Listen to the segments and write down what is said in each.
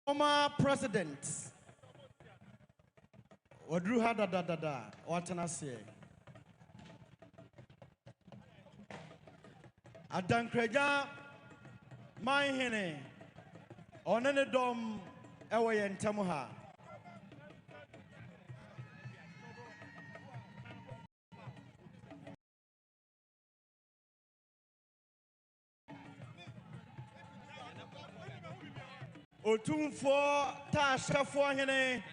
former president Wadru ha da watana se Adankreja Manhene Onene dom ewe yentamu ha Otumfo tashafo hene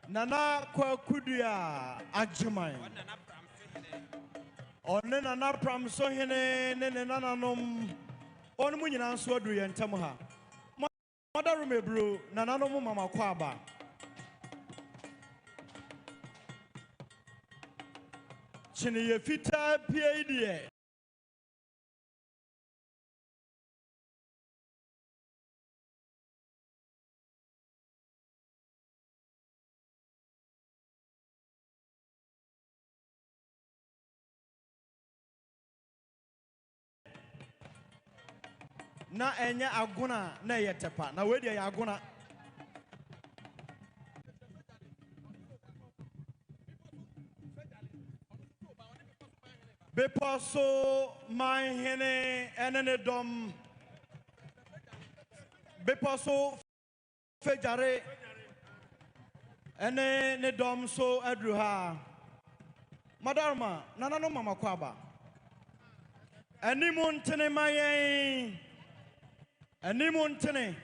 Nana Konadu Yiadom Onne Nana Pramso hene ne nananom onu mu nyina nso adu yentam ha Madaru mebro nananom mama kwaba Chini ye fita PAD na enya aguna na yetepa na we dia aguna Beposo Manhene enene dom Beposo fejare ene ne dom so adruha Madarma nananom mama kwaba animuntene mayen Animuntene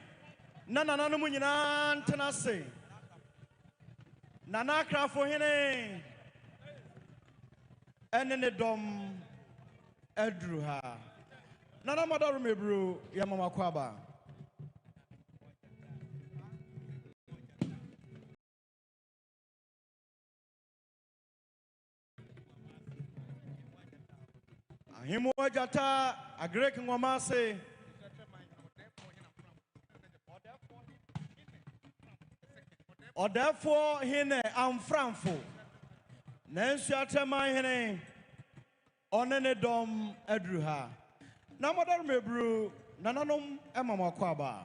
Nana nananom nyina ntena se Nana krafo hene enene dom adruha Nana Madaru mebro ya mama kwaba Ahimo jata agrek ngomase Odefo hine amframfo Nensu atema hine Onene dom adruha Na Madaru mebro nananom emama kwaba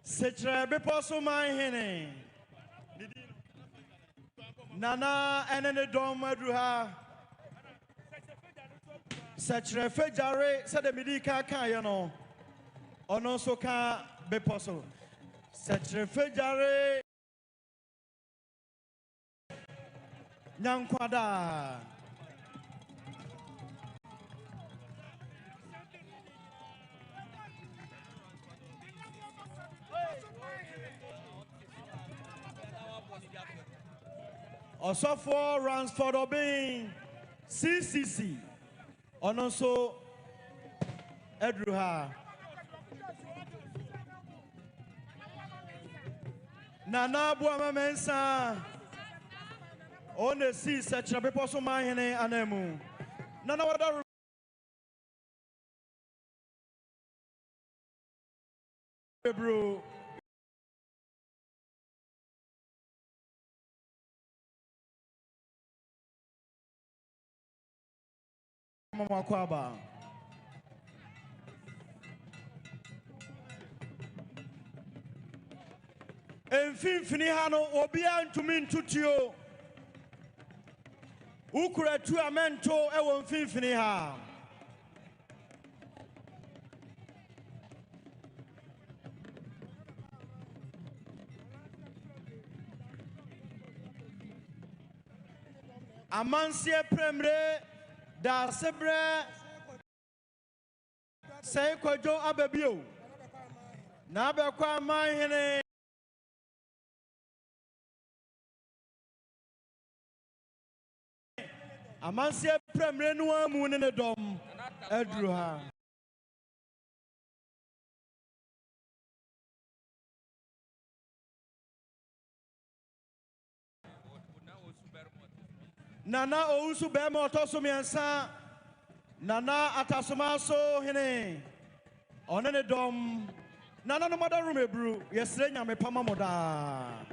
Sechre beposo manhene Nana enene dom adruha Sechre fejare sede midika kan ye no Ono so ka beposo Sechre fejare Nyankwada Osofo Ransford Obin CCC Ononso Edruha Nana Buama Mensa One si Sechre beposo manhene anemu Nana Madaru mebro mama kwaba Enfimfini hano obia ntumi ntutio Ukura tu amento ewo mfimfini ha Amansie premre da sebre sei kwajo ababio na abekwa manhene Amansie premre no amu ne dom adruha Nana ousu bema otoso miensa Nana atasomaso hene Onene dom Nana no Madaru mebro yesre nyame pama moda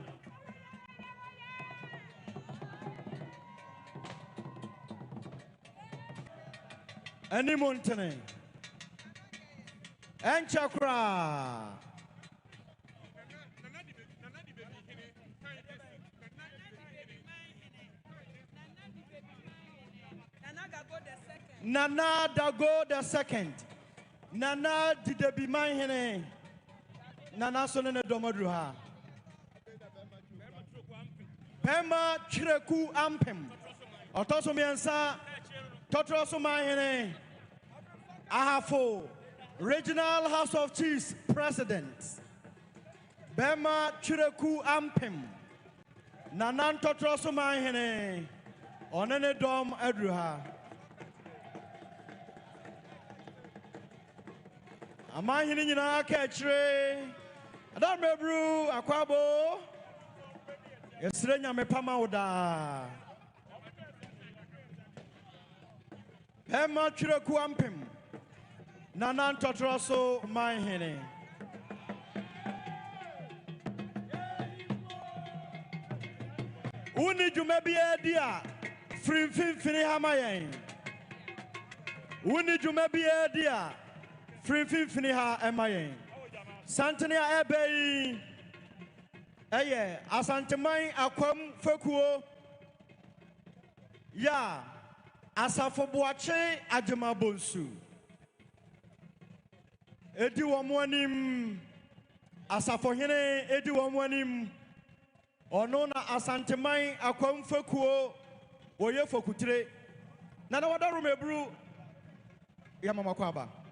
Animuntene Enchakra. Nana Dago II. Nana Didebi Manhene. Nana Sonene Domadruha. Pema Chireku Ampem. Otosomiansa. Totroso Manhene. Ahafo. Regional House of Chiefs President. Bema Chireku Ampem. Nanan Totroso Manhene. Onene Dom Edruha. Amahini nyina kechre Adam Bebru akwabo Yesre nyame pama oda Pema Chireku Ampem Nana Totroso Mahini Uni jumebi edia Fini hamayen Uni jumebi edia Fini ha emayen. Santania ebe eye Asantehemaa akwam fakuo ya asafoboache adwuma bonsu. Edi womoanim asafohene edi womoanim ono na Asantehemaa akwam fakuo oye fokutire. Nana wadaru mebru ya mama kwaba.